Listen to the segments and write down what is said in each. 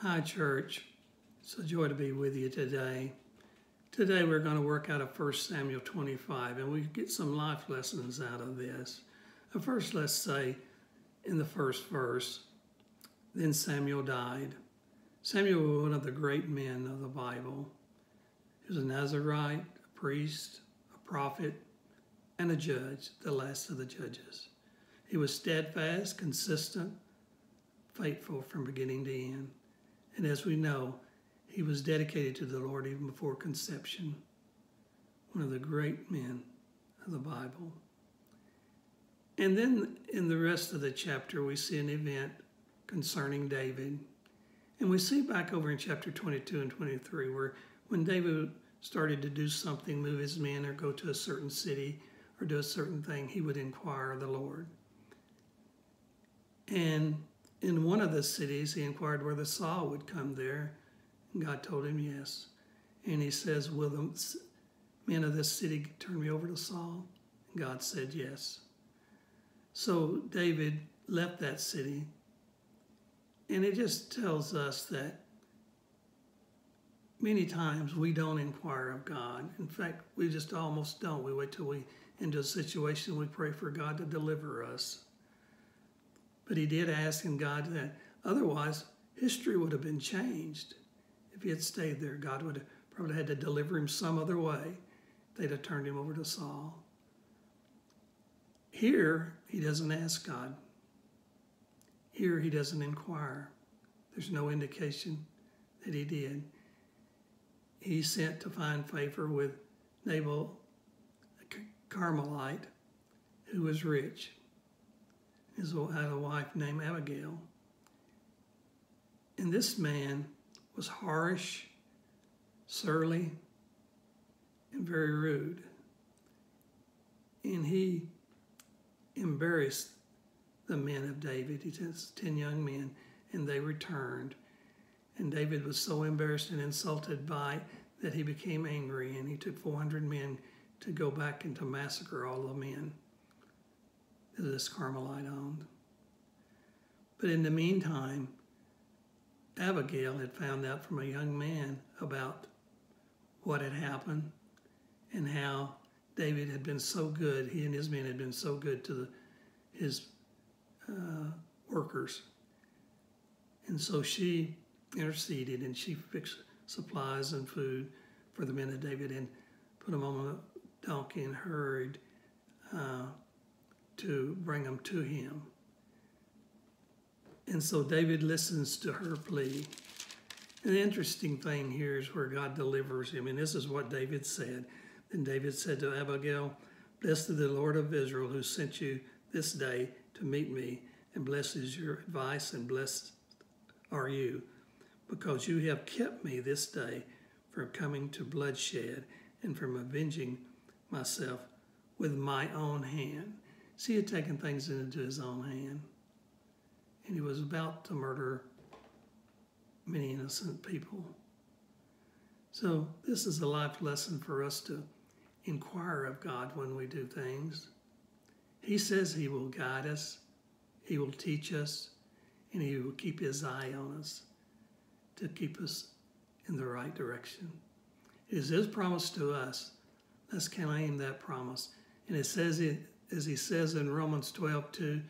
Hi, church. It's a joy to be with you today. Today we're going to work out of 1 Samuel 25, and we get some life lessons out of this. First, let's say in the first verse, then Samuel died. Samuel was one of the great men of the Bible. He was a Nazirite, a priest, a prophet, and a judge, the last of the judges. He was steadfast, consistent, faithful from beginning to end. And as we know, he was dedicated to the Lord even before conception. One of the great men of the Bible. And then in the rest of the chapter, we see an event concerning David. And we see back over in chapter 22 and 23 where when David started to do something, move his men or go to a certain city or do a certain thing, he would inquire of the Lord. And in one of the cities, he inquired whether Saul would come there. And God told him yes. And he says, will the men of this city turn me over to Saul? And God said yes. So David left that city. And it just tells us that many times we don't inquire of God. In fact, we just almost don't. We wait till we into a situation, we pray for God to deliver us. But he did ask in God that otherwise history would have been changed. If he had stayed there, God would have probably had to deliver him some other way. They'd have turned him over to Saul. Here, he doesn't ask God. Here, he doesn't inquire. There's no indication that he did. He sent to find favor with Nabal, a Carmelite, who was rich. He had a wife named Abigail. And this man was harsh, surly, and very rude. And he embarrassed the men of David. He sent 10 young men, and they returned. And David was so embarrassed and insulted by that he became angry, and he took 400 men to go back and to massacre all the men that this Carmelite owned. But in the meantime, Abigail had found out from a young man about what had happened and how David had been so good, he and his men had been so good to his workers. And so she interceded and she fixed supplies and food for the men of David and put them on a donkey and hurried to bring them to him. And so David listens to her plea. And the interesting thing here is where God delivers him. And this is what David said. Then David said to Abigail, "Blessed is the Lord of Israel who sent you this day to meet me, and blessed is your advice, and blessed are you, because you have kept me this day from coming to bloodshed and from avenging myself with my own hand." See, he had taken things into his own hand. And he was about to murder many innocent people. So this is a life lesson for us to inquire of God when we do things. He says he will guide us, he will teach us, and he will keep his eye on us to keep us in the right direction. It is his promise to us. Let's claim that promise. And it says, as he says in Romans 12:2,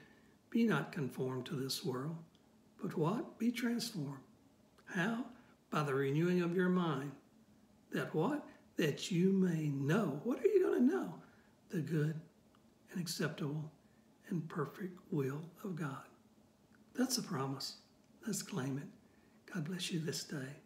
be not conformed to this world, but what? Be transformed. How? By the renewing of your mind. That what? That you may know. What are you going to know? The good and acceptable and perfect will of God. That's a promise. Let's claim it. God bless you this day.